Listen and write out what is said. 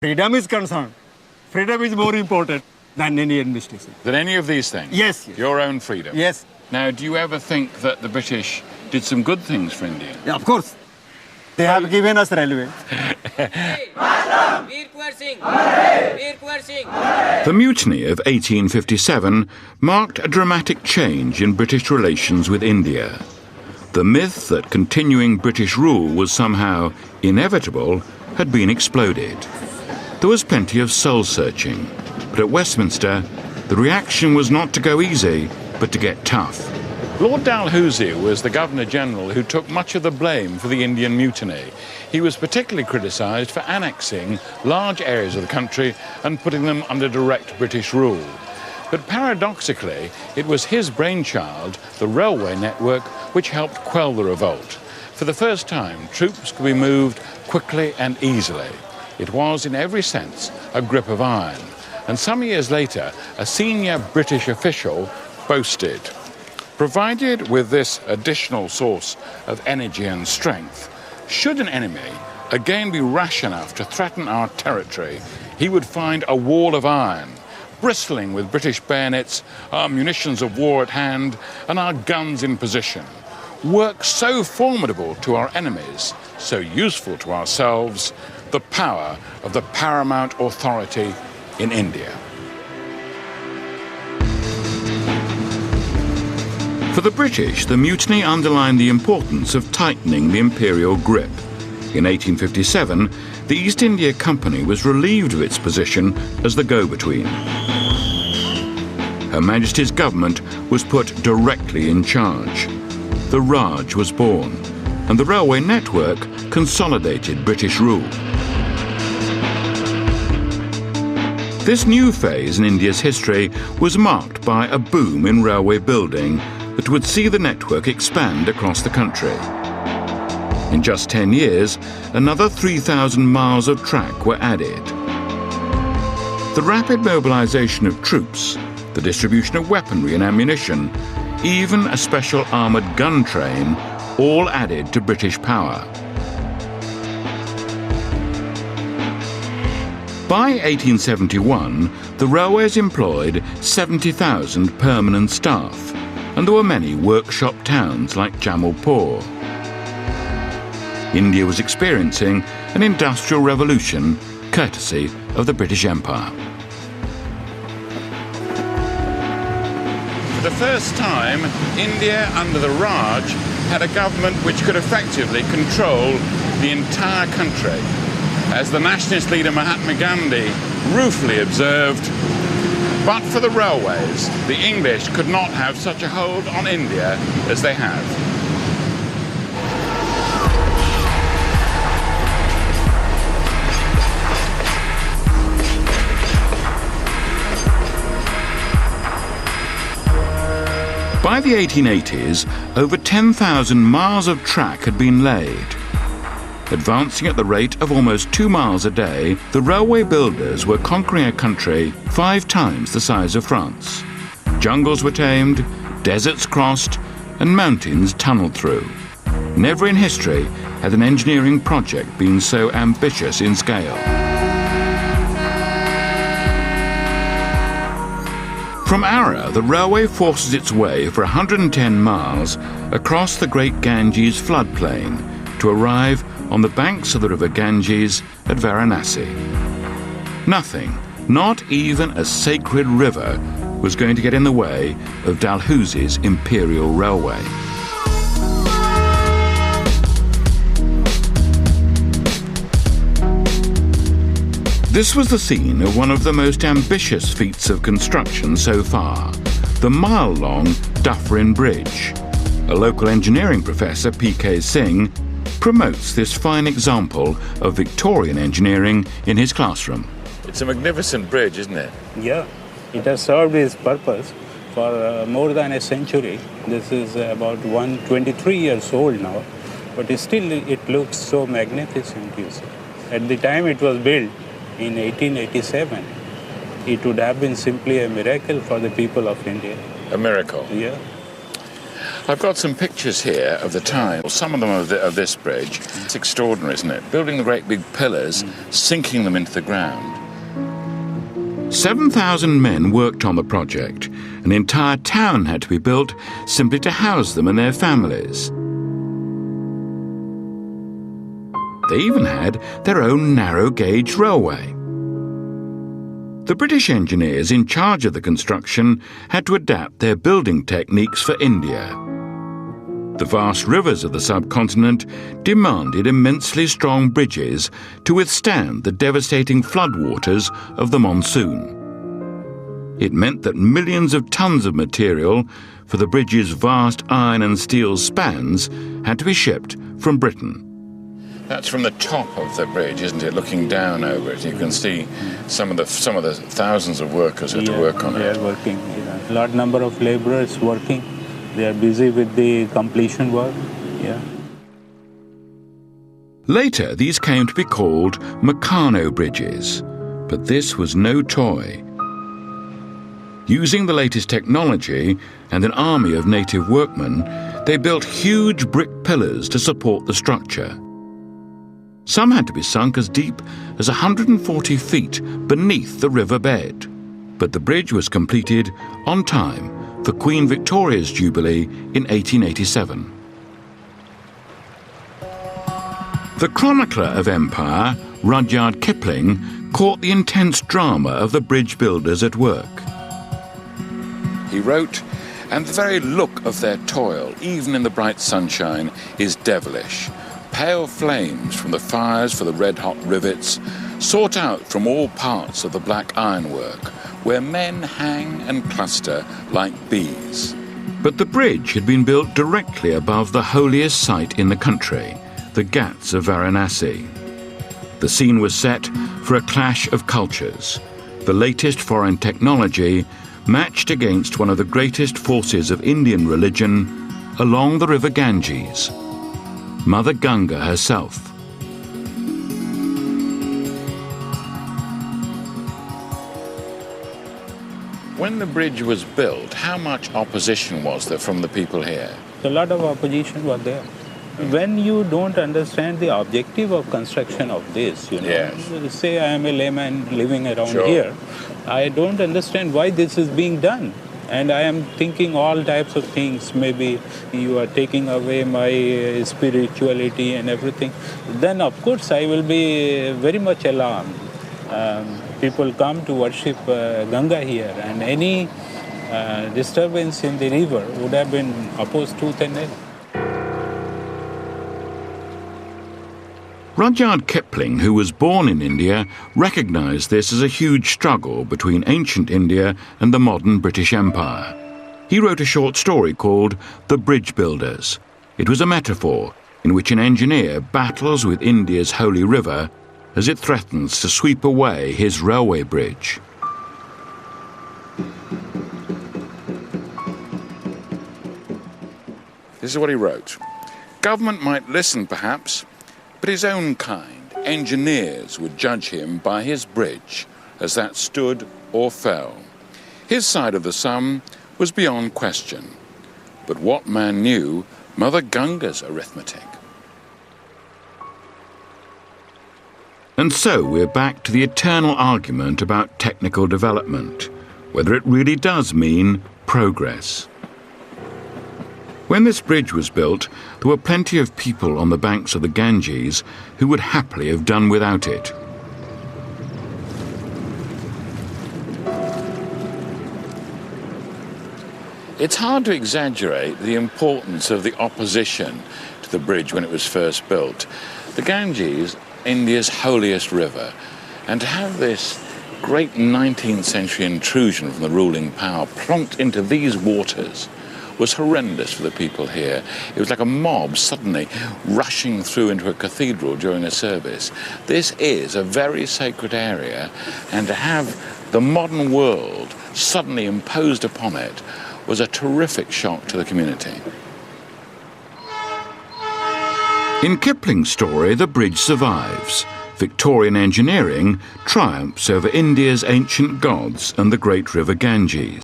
freedom is concerned, freedom is more important than any administration. Than any of these things? Yes, yes. Your own freedom? Yes. Now, do you ever think that the British did some good things for India? Yeah, of course. They have given us railway. The Mutiny of 1857 marked a dramatic change in British relations with India. The myth that continuing British rule was somehow inevitable had been exploded. There was plenty of soul-searching, but at Westminster, the reaction was not to go easy, but to get tough. Lord Dalhousie was the Governor General who took much of the blame for the Indian Mutiny. He was particularly criticised for annexing large areas of the country and putting them under direct British rule. But paradoxically, it was his brainchild, the railway network, which helped quell the revolt. For the first time, troops could be moved quickly and easily. It was, in every sense, a grip of iron. And some years later, a senior British official boasted, provided with this additional source of energy and strength, should an enemy again be rash enough to threaten our territory, he would find a wall of iron, bristling with British bayonets, our munitions of war at hand, and our guns in position. Work so formidable to our enemies, so useful to ourselves, the power of the paramount authority in India. For the British, the mutiny underlined the importance of tightening the imperial grip. In 1857, the East India Company was relieved of its position as the go-between. Her Majesty's government was put directly in charge. The Raj was born, and the railway network consolidated British rule. This new phase in India's history was marked by a boom in railway building that would see the network expand across the country. In just 10 years, another 3,000 miles of track were added. The rapid mobilization of troops, the distribution of weaponry and ammunition, even a special armoured gun train, all added to British power. By 1871, the railways employed 70,000 permanent staff, and there were many workshop towns like Jamalpur. India was experiencing an industrial revolution courtesy of the British Empire. For the first time, India under the Raj had a government which could effectively control the entire country. As the nationalist leader Mahatma Gandhi ruefully observed, but for the railways, the English could not have such a hold on India as they have. By the 1880s, over 10,000 miles of track had been laid. Advancing at the rate of almost 2 miles a day, the railway builders were conquering a country 5 times the size of France. Jungles were tamed, deserts crossed, and mountains tunnelled through. Never in history had an engineering project been so ambitious in scale. From Ara, the railway forces its way for 110 miles across the Great Ganges floodplain to arrive on the banks of the river Ganges at Varanasi. Nothing, not even a sacred river, was going to get in the way of Dalhousie's imperial railway. This was the scene of one of the most ambitious feats of construction so far, the mile-long Dufferin Bridge. A local engineering professor, P.K. Singh, promotes this fine example of Victorian engineering in his classroom. It's a magnificent bridge, isn't it? Yeah, it has served its purpose for more than a century. This is about 123 years old now, but still it looks so magnificent, you see. At the time it was built, in 1887, it would have been simply a miracle for the people of India. A miracle? Yeah. I've got some pictures here of the time. Some of them of this bridge. It's extraordinary, isn't it? Building the great big pillars, sinking them into the ground. 7,000 men worked on the project. An entire town had to be built simply to house them and their families. They even had their own narrow-gauge railway. The British engineers in charge of the construction had to adapt their building techniques for India. The vast rivers of the subcontinent demanded immensely strong bridges to withstand the devastating floodwaters of the monsoon. It meant that millions of tons of material for the bridge's vast iron and steel spans had to be shipped from Britain. That's from the top of the bridge, isn't it? Looking down over it, you can see some of the thousands of workers who had to work on it. They are working. A large number of laborers working. They are busy with the completion work. Yeah. Later, these came to be called Meccano bridges, but this was no toy. Using the latest technology and an army of native workmen, they built huge brick pillars to support the structure. Some had to be sunk as deep as 140 feet beneath the river bed. But the bridge was completed on time for Queen Victoria's Jubilee in 1887. The chronicler of empire, Rudyard Kipling, caught the intense drama of the bridge builders at work. He wrote, "And the very look of their toil, even in the bright sunshine, is devilish. Pale flames from the fires for the red-hot rivets, sought out from all parts of the black ironwork, where men hang and cluster like bees." But the bridge had been built directly above the holiest site in the country, the Ghats of Varanasi. The scene was set for a clash of cultures. The latest foreign technology matched against one of the greatest forces of Indian religion along the river Ganges, Mother Ganga herself. When the bridge was built, how much opposition was there from the people here? A lot of opposition was there. When you don't understand the objective of construction of this, Yes. say I am a layman living around Sure. here, I don't understand why this is being done. And I am thinking all types of things. Maybe you are taking away my spirituality and everything. Then, of course, I will be very much alarmed. People come to worship Ganga here, and any disturbance in the river would have been opposed tooth and nail. Rudyard Kipling, who was born in India, recognised this as a huge struggle between ancient India and the modern British Empire. He wrote a short story called The Bridge Builders. It was a metaphor in which an engineer battles with India's holy river as it threatens to sweep away his railway bridge. This is what he wrote. Government might listen, perhaps, but his own kind, engineers, would judge him by his bridge, as that stood or fell. His side of the sum was beyond question. But what man knew Mother Ganga's arithmetic? And so we're back to the eternal argument about technical development, whether it really does mean progress. When this bridge was built, there were plenty of people on the banks of the Ganges who would happily have done without it. It's hard to exaggerate the importance of the opposition to the bridge when it was first built. The Ganges, India's holiest river, and to have this great 19th century intrusion from the ruling power plonked into these waters was horrendous for the people here. It was like a mob suddenly rushing through into a cathedral during a service. This is a very sacred area, and to have the modern world suddenly imposed upon it was a terrific shock to the community. In Kipling's story, the bridge survives. Victorian engineering triumphs over India's ancient gods and the great river Ganges.